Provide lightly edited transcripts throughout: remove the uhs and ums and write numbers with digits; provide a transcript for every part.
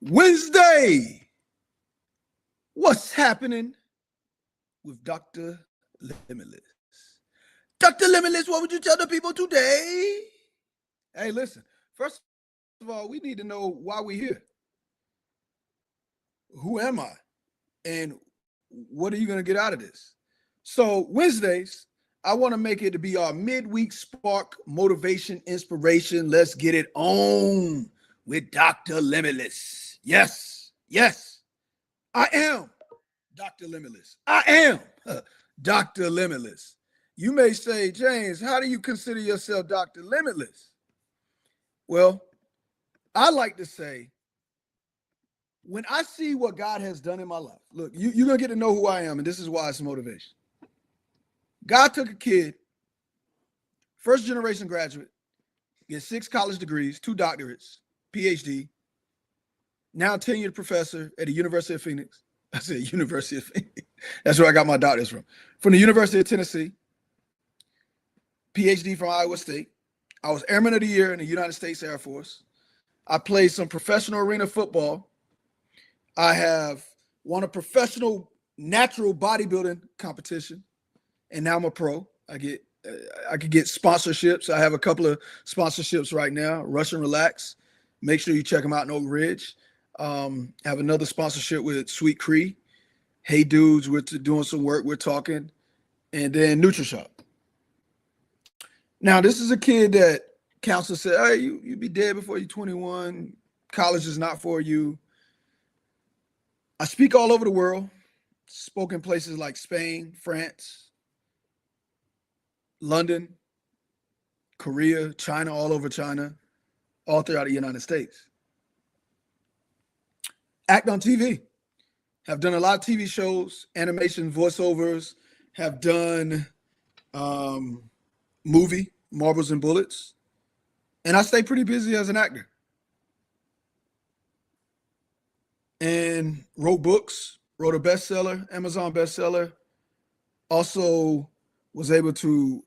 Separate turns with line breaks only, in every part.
Wednesday. What's happening with Dr. Limitless? Dr. Limitless, what would you tell the people today? Hey, listen, first of all, we need to know why we're here. Who am I? And what are you going to get out of this? So, Wednesdays, I want to make it to be our midweek spark, motivation, inspiration. Let's get it on with Dr. Limitless. Yes, I am Dr. Limitless. I am Dr. Limitless. You may say, James, how do you consider yourself Dr. Limitless? Well, I like to say, when I see what God has done in my life, look, you're going to get to know who I am, and this is why it's motivation. God took a kid, first generation graduate, gets 6 college degrees, 2 doctorates, PhD, now tenured professor at the University of Phoenix. I said University of Phoenix. That's where I got my doctorate from. From the University of Tennessee, PhD from Iowa State. I was Airman of the Year in the United States Air Force. I played some professional arena football. I have won a professional natural bodybuilding competition, and now I'm a pro. I could get sponsorships. I have a couple of sponsorships right now. Rush and Relax. Make sure you check them out in Oak Ridge. I have another sponsorship with Sweet Cree. Hey Dudes, we're doing some work. We're talking. And then NutriShop. Now, this is a kid that counselor said, hey, you'd be dead before you're 21. College is not for you. I speak all over the world. Spoke in places like Spain, France, London, Korea, China, all over China, all throughout the United States. Act on TV. Have done a lot of TV shows, animation, voiceovers, have done movie, Marbles and Bullets. And I stay pretty busy as an actor. And wrote books, wrote a bestseller, Amazon bestseller. Also was able to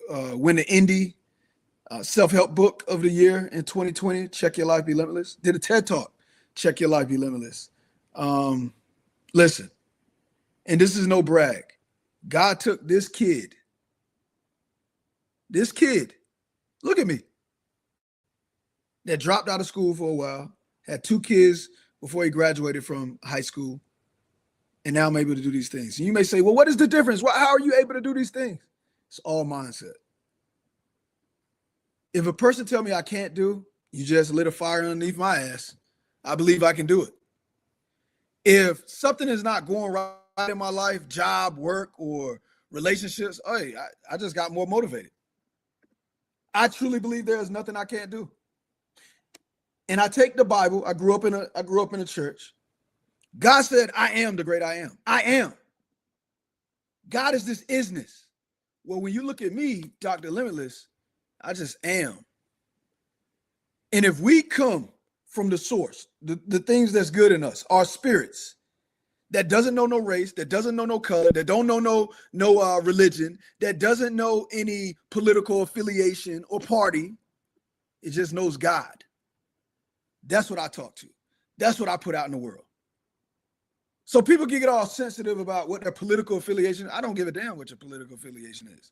win the Indie Self-Help Book of the Year in 2020. Check Your Life Be Limitless. Did a TED Talk. Check Your Life Be Limitless. Listen, and this is no brag. God took this kid, look at me, that dropped out of school for a while, had 2 kids before he graduated from high school, and now I'm able to do these things. And you may say, well, what is the difference? How are you able to do these things? It's all mindset. If a person tell me I can't do, you just lit a fire underneath my ass. I believe I can do it. If something is not going right in my life, job, work, or relationships, hey, I just got more motivated. I truly believe there is nothing I can't do. And I take the Bible. I grew up in a church. God said, I am the great I am. I am. God is this isness. Well, when you look at me, Dr. Limitless, I just am. And if we come from the source, the things that's good in us, our spirits, that doesn't know no race, that doesn't know no color, that don't know no religion, that doesn't know any political affiliation or party, it just knows God. That's what I talk to. That's what I put out in the world. So people can get all sensitive about what their political affiliation. I don't give a damn what your political affiliation is.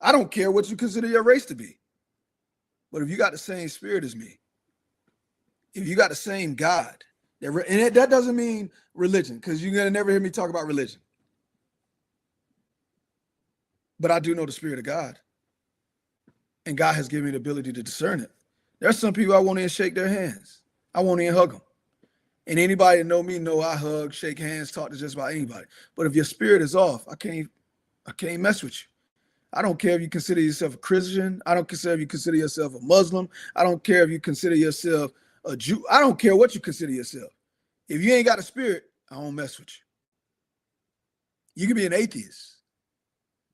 I don't care what you consider your race to be. But if you got the same spirit as me, if you got the same God, and that doesn't mean religion, because you're going to never hear me talk about religion. But I do know the spirit of God. And God has given me the ability to discern it. There's some people I won't even shake their hands. I won't even hug them. And anybody that know me know I hug, shake hands, talk to just about anybody. But if your spirit is off, I can't mess with you. I don't care if you consider yourself a Christian. I don't care if you consider yourself a Muslim. I don't care if you consider yourself a Jew. I don't care what you consider yourself. If you ain't got a spirit, I don't mess with you. You can be an atheist.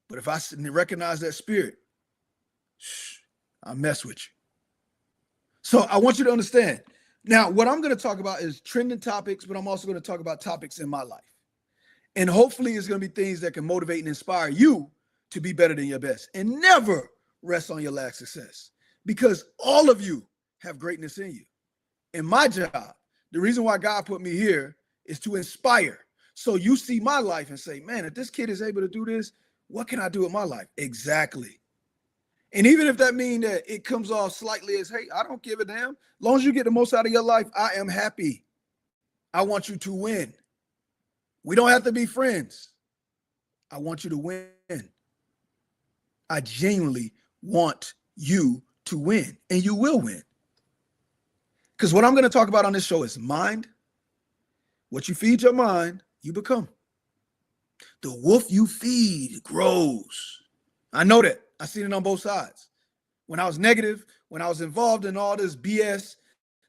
But if I recognize that spirit, I mess with you. So I want you to understand. Now, what I'm going to talk about is trending topics, but I'm also going to talk about topics in my life. And hopefully it's going to be things that can motivate and inspire you to be better than your best. And never rest on your last success, because all of you have greatness in you. And my job The reason why God put me here is to inspire. So you see my life and say, man, if this kid is able to do this, what can I do with my life? Exactly. And even if that means that it comes off slightly as, hey, I don't give a damn. As long as you get the most out of your life, I am happy. I want you to win. We don't have to be friends. I want you to win. I genuinely want you to win, and you will win. Because what I'm going to talk about on this show is mind. What you feed your mind, you become. The wolf you feed grows. I know that. I've seen it on both sides. When I was negative, when I was involved in all this BS,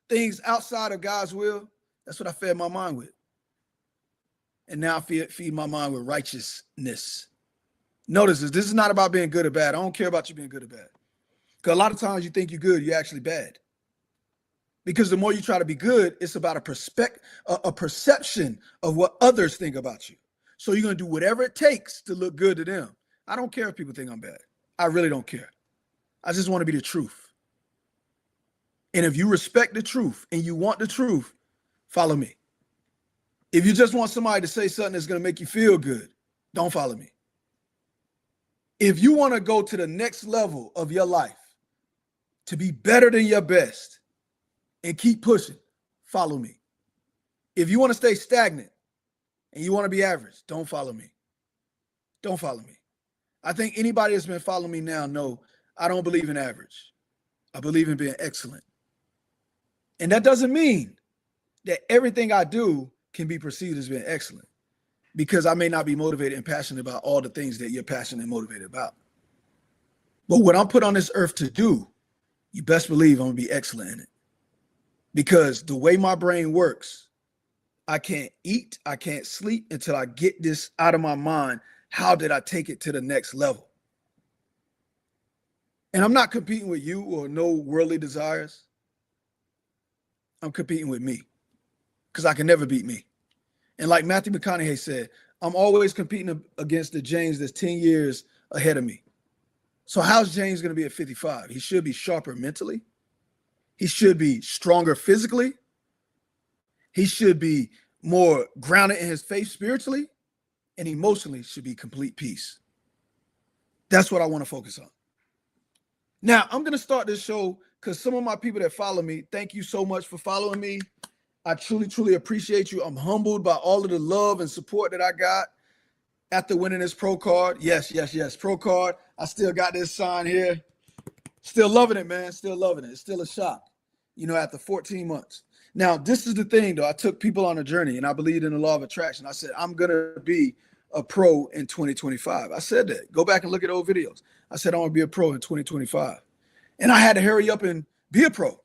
things outside of God's will, that's what I fed my mind with. And now I feed my mind with righteousness. Notice this is not about being good or bad. I don't care about you being good or bad. Because a lot of times you think you're good, you're actually bad. Because the more you try to be good, it's about a perception of what others think about you. So you're going to do whatever it takes to look good to them. I don't care if people think I'm bad. I really don't care. I just want to be the truth. And if you respect the truth and you want the truth, follow me. If you just want somebody to say something that's going to make you feel good, don't follow me. If you want to go to the next level of your life, to be better than your best and keep pushing, follow me. If you want to stay stagnant and you want to be average, don't follow me. Don't follow me. I think anybody that's been following me now know I don't believe in average. I believe in being excellent. And that doesn't mean that everything I do can be perceived as being excellent, because I may not be motivated and passionate about all the things that you're passionate and motivated about. But what I'm put on this earth to do, you best believe I'm going to be excellent in it. Because the way my brain works, I can't eat, I can't sleep until I get this out of my mind. How did I take it to the next level? And I'm not competing with you or no worldly desires. I'm competing with me, because I can never beat me. And like Matthew McConaughey said, I'm always competing against the James that's 10 years ahead of me. So how's James going to be at 55? He should be sharper mentally. He should be stronger physically. He should be more grounded in his faith spiritually, and emotionally should be complete peace. That's what I want to focus on. Now, I'm going to start this show because some of my people that follow me, thank you so much for following me. I truly, truly appreciate you. I'm humbled by all of the love and support that I got after winning this pro card. Yes, pro card. I still got this sign here. Still loving it, man. Still loving it. It's still a shock, after 14 months. Now, this is the thing, though. I took people on a journey, and I believed in the law of attraction. I said, I'm going to be a pro in 2025. I said that. Go back and look at old videos. I said, I want to be a pro in 2025. And I had to hurry up and be a pro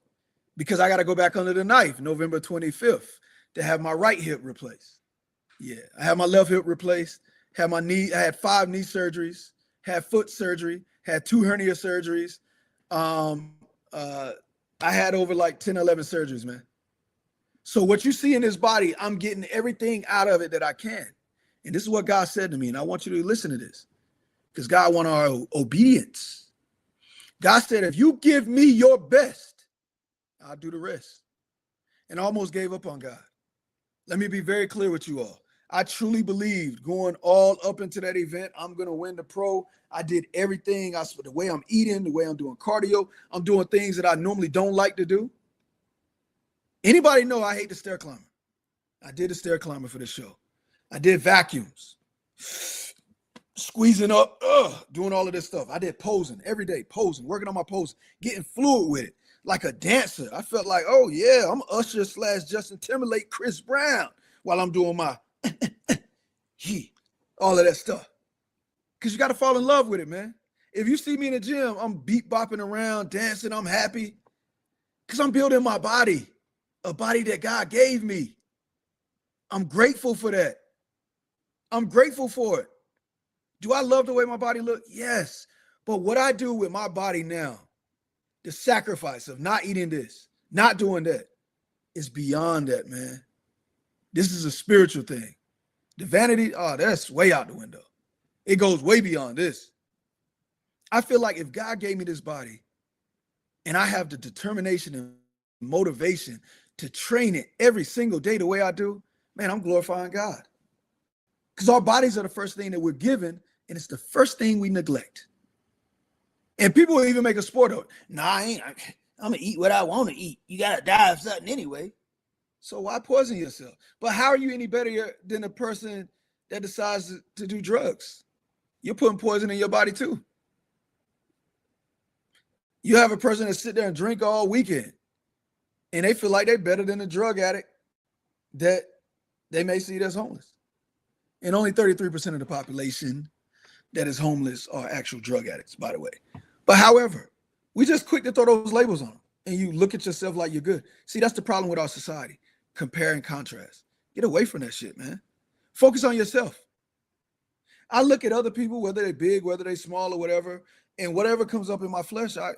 because I got to go back under the knife November 25th to have my right hip replaced. Yeah, I had my left hip replaced, had my knee, I had 5 knee surgeries, had foot surgery, had 2 hernia surgeries. I had over like 10, 11 surgeries, man. So what you see in this body, I'm getting everything out of it that I can. And this is what God said to me, and I want you to listen to this, because God wants our obedience. God said, if you give me your best, I'll do the rest. And I almost gave up on God. Let me be very clear with you all. I truly believed going all up into that event, I'm going to win the pro. I did everything. The way I'm eating, the way I'm doing cardio, I'm doing things that I normally don't like to do. Anybody know I hate the stair climber? I did the stair climber for the show. I did vacuums, squeezing up, doing all of this stuff. I did posing every day, working on my pose, getting fluid with it, like a dancer. I felt like, oh yeah, I'm Usher / Justin Timberlake, Chris Brown, while I'm doing my all of that stuff. Because you got to fall in love with it, man. If you see me in the gym, I'm beat bopping around, dancing, I'm happy. Because I'm building my body, a body that God gave me. I'm grateful for that. I'm grateful for it. Do I love the way my body looks? Yes. But what I do with my body now, the sacrifice of not eating this, not doing that, is beyond that, man. This is a spiritual thing. The vanity, that's way out the window. It goes way beyond this. I feel like if God gave me this body and I have the determination and motivation to train it every single day the way I do, man, I'm glorifying God. Because our bodies are the first thing that we're given, and it's the first thing we neglect. And people will even make a sport of it. Nah, I'm going to eat what I want to eat. You got to die of something anyway. So why poison yourself? But how are you any better than a person that decides to do drugs? You're putting poison in your body too. You have a person that sit there and drink all weekend, and they feel like they're better than a drug addict that they may see as homeless. And only 33% of the population that is homeless are actual drug addicts, by the way. But however, we just quick to throw those labels on them, and you look at yourself like you're good. See, that's the problem with our society. Compare and contrast. Get away from that shit, man. Focus on yourself. I look at other people, whether they're big, whether they're small or whatever, and whatever comes up in my flesh, I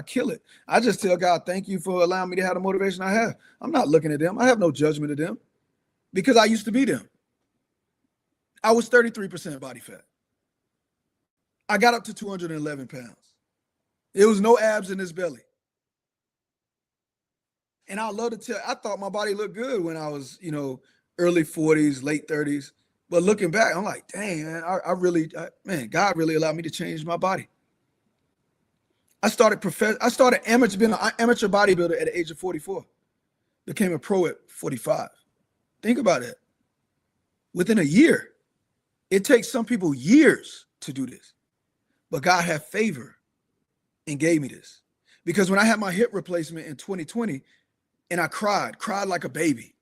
kill it. I just tell God, thank you for allowing me to have the motivation I have. I'm not looking at them. I have no judgment of them because I used to be them. I was 33% body fat. I got up to 211 pounds. There was no abs in this belly. And I love to tell, I thought my body looked good when I was, early 40s, late 30s. But looking back, I'm like, dang, man, God really allowed me to change my body. I started being an amateur bodybuilder at the age of 44. Became a pro at 45. Think about it. Within a year. It takes some people years to do this. But God had favor and gave me this. Because when I had my hip replacement in 2020, and I cried like a baby.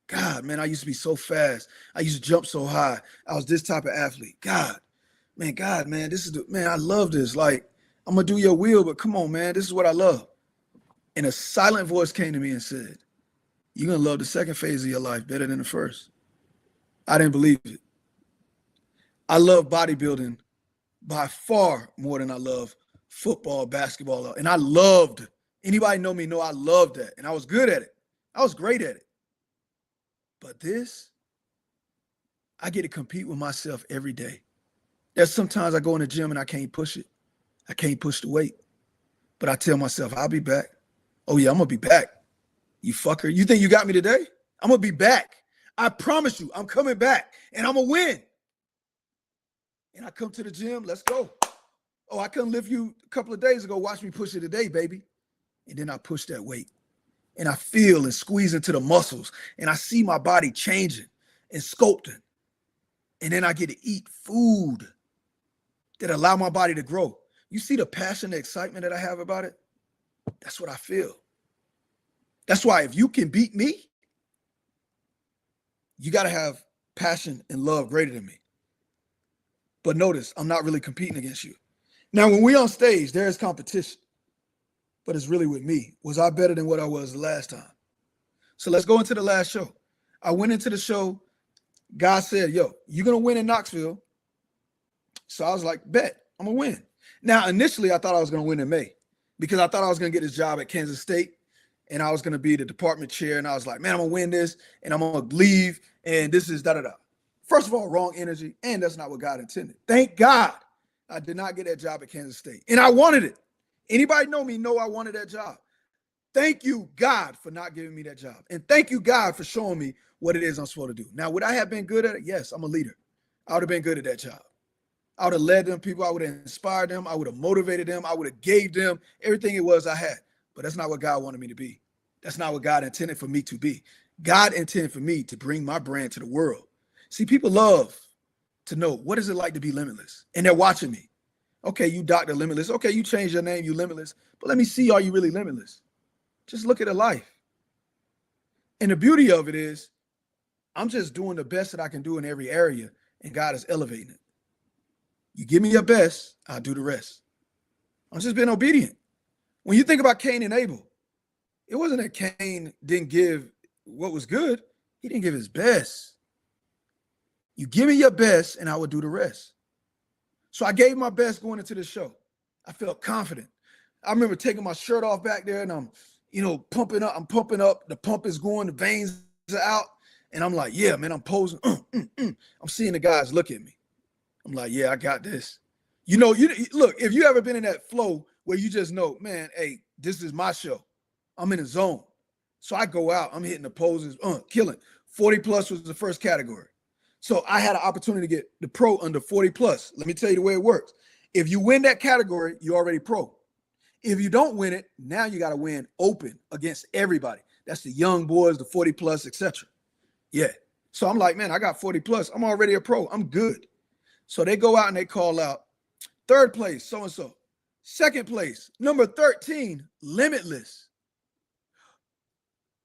God, man, I used to be so fast. I used to jump so high. I was this type of athlete. God, man, I love this. Like, I'm going to do your will, but come on, man, this is what I love. And a silent voice came to me and said, you're going to love the second phase of your life better than the first. I didn't believe it. I love bodybuilding by far more than I love football, basketball. And anybody know me know I loved that. And I was good at it. I was great at it. But this, I get to compete with myself every day. There's sometimes I go in the gym and I can't push it. I can't push the weight. But I tell myself, I'll be back. Oh yeah, I'm going to be back. You fucker. You think you got me today? I'm going to be back. I promise you, I'm coming back and I'm going to win. And I come to the gym, let's go. Oh, I couldn't lift you a couple of days ago. Watch me push it today, baby. And then I push that weight. And I feel and squeeze into the muscles. And I see my body changing and sculpting. And then I get to eat food that allow my body to grow. You see the passion, the excitement that I have about it? That's what I feel. That's why if you can beat me, you got to have passion and love greater than me. But notice, I'm not really competing against you. Now, when we on stage, there is competition. But it's really with me. Was I better than what I was the last time? So let's go into the last show. I went into the show. God said, yo, you're going to win in Knoxville. So I was like, bet, I'm going to win. Now, initially, I thought I was going to win in May because I thought I was going to get this job at Kansas State and I was going to be the department chair. And I was like, man, I'm going to win this and I'm going to leave. And this is da-da-da. First of all, wrong energy. And that's not what God intended. Thank God I did not get that job at Kansas State. And I wanted it. Anybody know me know I wanted that job. Thank you, God, for not giving me that job. And thank you, God, for showing me what it is I'm supposed to do. Now, would I have been good at it? Yes, I'm a leader. I would have been good at that job. I would have led them people. I would have inspired them. I would have motivated them. I would have gave them everything it was I had. But that's not what God wanted me to be. That's not what God intended for me to be. God intended for me to bring my brand to the world. See, people love to know what is it like to be limitless. And they're watching me. Okay, you Dr. Limitless. Okay, you changed your name, you Limitless. But let me see, are you really limitless? Just look at a life. And the beauty of it is, I'm just doing the best that I can do in every area, and God is elevating it. You give me your best, I'll do the rest. I'm just being obedient. When you think about Cain and Abel, it wasn't that Cain didn't give what was good. He didn't give his best. You give me your best, and I will do the rest. So I gave my best going into the show. I felt confident. I remember taking my shirt off back there and I'm, pumping up. I'm pumping up. The pump is going. The veins are out. And I'm like, yeah, man, I'm posing. I'm seeing the guys look at me. I'm like, yeah, I got this. Look, if you ever been in that flow where you just know, man, hey, this is my show. I'm in a zone. So I go out, I'm hitting the poses, killing. 40 plus was the first category. So I had an opportunity to get the pro under 40 plus. Let me tell you the way it works. If you win that category, you're already pro. If you don't win it, now you got to win open against everybody. That's the young boys, the 40 plus, etc. Yeah. So I'm like, man, I got 40 plus. I'm already a pro. I'm good. So they go out and they call out third place, so-and-so. Second place, number 13, Limitless.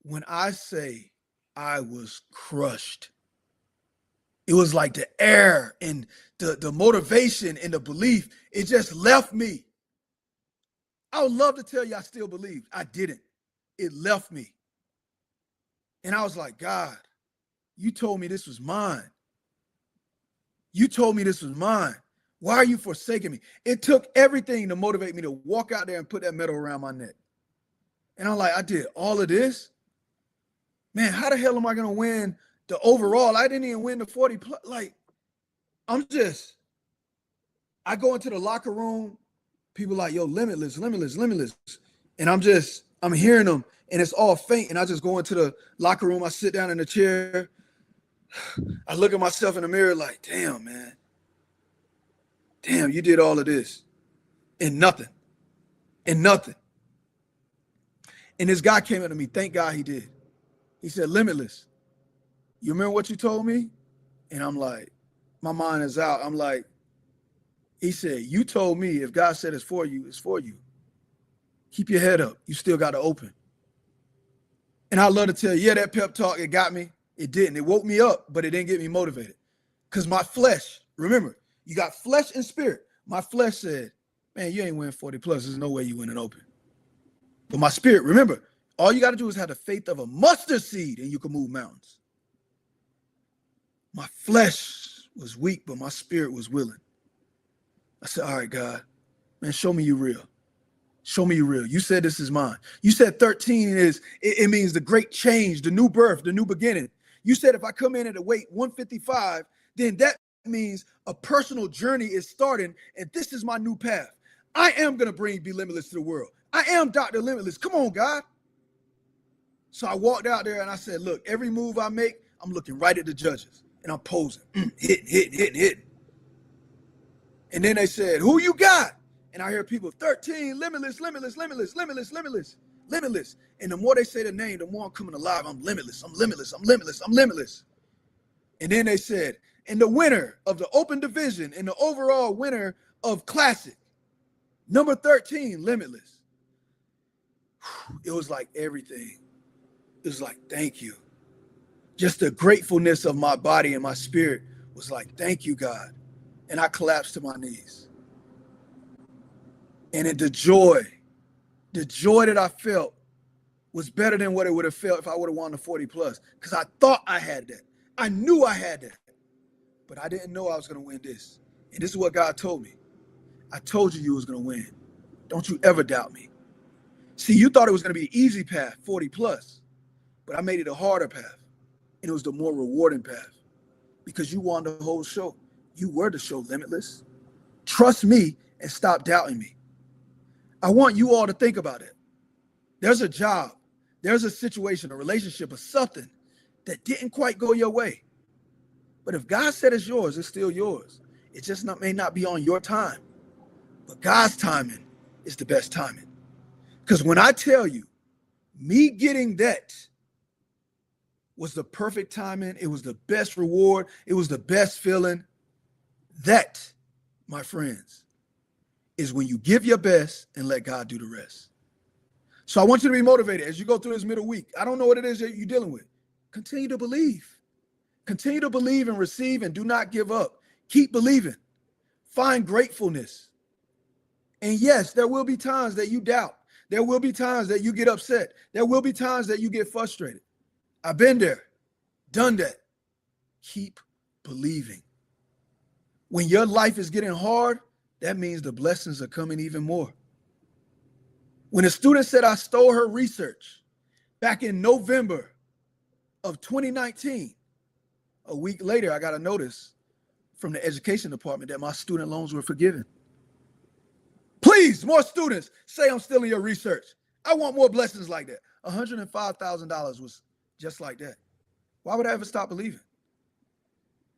When I say I was crushed, it was like the air and the motivation and the belief, it just left me. I would love to tell you I still believed. I didn't. It left me. And I was like, God, you told me this was mine. You told me this was mine. Why are you forsaking me? It took everything to motivate me to walk out there and put that medal around my neck. And I'm like, I did all of this? Man, how the hell am I going to win the overall? I didn't even win the 40 plus. Like, I go into the locker room, people like, yo, limitless. And I'm hearing them and it's all faint. And I just go into the locker room. I sit down in the chair. I look at myself in the mirror like, damn, man. Damn, you did all of this and nothing. And this guy came up to me. Thank God he did. He said, Limitless, you remember what you told me? And I'm like, my mind is out. I'm like, he said, you told me if God said it's for you, it's for you. Keep your head up. You still got to open. And I love to tell you, yeah, that pep talk, it got me. It didn't. It woke me up, but it didn't get me motivated. Because my flesh, remember, you got flesh and spirit. My flesh said, man, you ain't winning 40 plus. There's no way you win an open. But my spirit, remember, all you got to do is have the faith of a mustard seed and you can move mountains. My flesh was weak, but my spirit was willing. I said, all right, God, man, show me you real. Show me you real. You said this is mine. You said 13 it means the great change, the new birth, the new beginning. You said if I come in at a weight 155, then that means a personal journey is starting and this is my new path. I am going to be limitless to the world. I am Dr. Limitless. Come on, God. So I walked out there and I said, look, every move I make, I'm looking right at the judges and I'm posing, hitting. And then they said, who you got? And I hear people, 13, limitless. And the more they say the name, the more I'm coming alive. I'm limitless. And then they said, and the winner of the open division and the overall winner of classic, number 13, Limitless. It was like everything. It was like, thank you. Just the gratefulness of my body and my spirit was like, thank you, God. And I collapsed to my knees. And the joy that I felt was better than what it would have felt if I would have won the 40 plus. Because I thought I had that. I knew I had that. But I didn't know I was going to win this. And this is what God told me. I told you was going to win. Don't you ever doubt me. See, you thought it was going to be an easy path, 40 plus. But I made it a harder path. And it was the more rewarding path. Because you won the whole show. You were the show, Limitless. Trust me and stop doubting me. I want you all to think about it. There's a job, there's a situation, a relationship, or something that didn't quite go your way. But if God said it's yours, it's still yours. It just may not be on your time. But God's timing is the best timing. Because when I tell you, me getting that was the perfect timing, it was the best reward, it was the best feeling. That, my friends, is when you give your best and let God do the rest. So I want you to be motivated as you go through this middle week. I don't know what it is that you're dealing with. Continue to believe. Continue to believe and receive and do not give up. Keep believing. Find gratefulness. And yes, there will be times that you doubt. There will be times that you get upset. There will be times that you get frustrated. I've been there, done that. Keep believing. When your life is getting hard, that means the blessings are coming even more. When a student said I stole her research back in November of 2019, a week later, I got a notice from the education department that my student loans were forgiven. Please, more students say I'm stealing your research. I want more blessings like that. $105,000 was just like that. Why would I ever stop believing?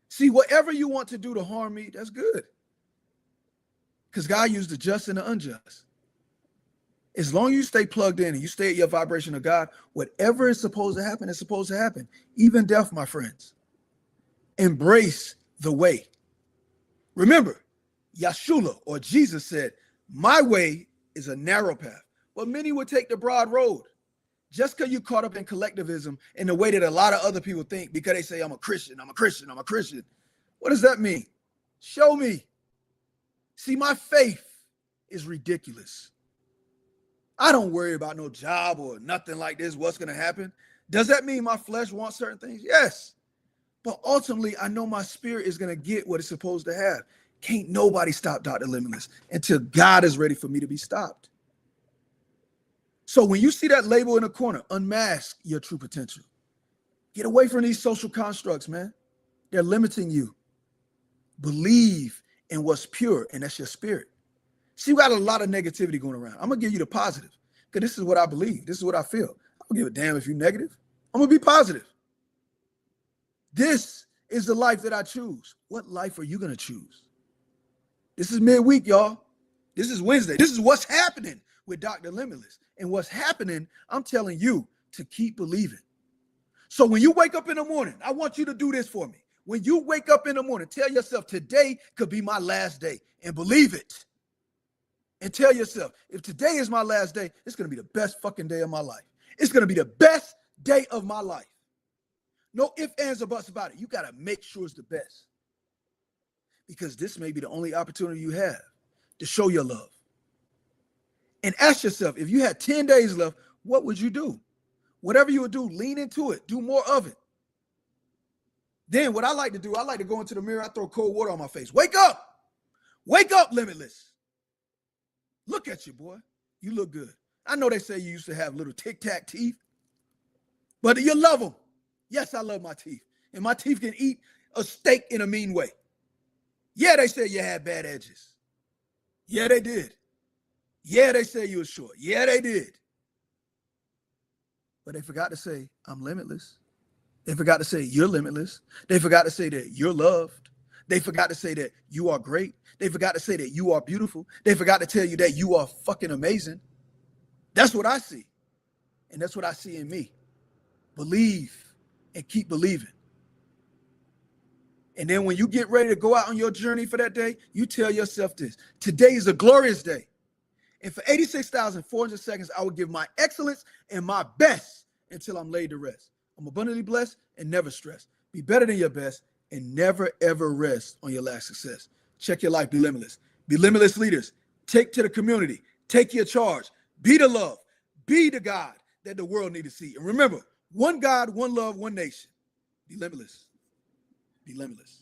See, whatever you want to do to harm me, that's good. Because God used the just and the unjust. As long as you stay plugged in and you stay at your vibration of God, whatever is supposed to happen is supposed to happen. Even death, my friends. Embrace the way. Remember, Yeshua or Jesus said, my way is a narrow path, but many would take the broad road. Just because you caught up in collectivism in the way that a lot of other people think, because they say, I'm a Christian, I'm a Christian, I'm a Christian. What does that mean? Show me. See, my faith is ridiculous. I don't worry about no job or nothing like this, what's going to happen. Does that mean my flesh wants certain things? Yes. But ultimately, I know my spirit is going to get what it's supposed to have. Can't nobody stop Dr. Limitless until God is ready for me to be stopped. So when you see that label in the corner, unmask your true potential. Get away from these social constructs, man. They're limiting you. Believe in what's pure, and that's your spirit. See, we got a lot of negativity going around. I'm going to give you the positive because this is what I believe. This is what I feel. I don't give a damn if you're negative. I'm going to be positive. This is the life that I choose. What life are you going to choose? This is midweek, y'all. This is Wednesday. This is what's happening with Dr. Limitless. And what's happening, I'm telling you to keep believing. So when you wake up in the morning, I want you to do this for me. When you wake up in the morning, tell yourself today could be my last day and believe it. And tell yourself, if today is my last day, it's going to be the best fucking day of my life. It's going to be the best day of my life. No ifs, ands, or buts about it. You got to make sure it's the best. Because this may be the only opportunity you have to show your love. And ask yourself, if you had 10 days left, what would you do? Whatever you would do, lean into it. Do more of it. Then what I like to do, I like to go into the mirror. I throw cold water on my face. Wake up. Wake up, Limitless. Look at you, boy. You look good. I know they say you used to have little tic-tac teeth, but you love them. Yes, I love my teeth. And my teeth can eat a steak in a mean way. Yeah, they say you had bad edges. Yeah, they did. Yeah, they say you were short. Yeah, they did. But they forgot to say, I'm limitless. They forgot to say, you're limitless. They forgot to say that you're loved. They forgot to say that you are great. They forgot to say that you are beautiful. They forgot to tell you that you are fucking amazing. That's what I see. And that's what I see in me. Believe and keep believing. And then when you get ready to go out on your journey for that day, you tell yourself this. Today is a glorious day. And for 86,400 seconds, I will give my excellence and my best until I'm laid to rest. I'm abundantly blessed and never stressed. Be better than your best and never, ever rest on your last success. Check your life. Be limitless. Be limitless leaders. Take to the community. Take your charge. Be the love. Be the God that the world needs to see. And remember, one God, one love, one nation. Be limitless. Be limitless.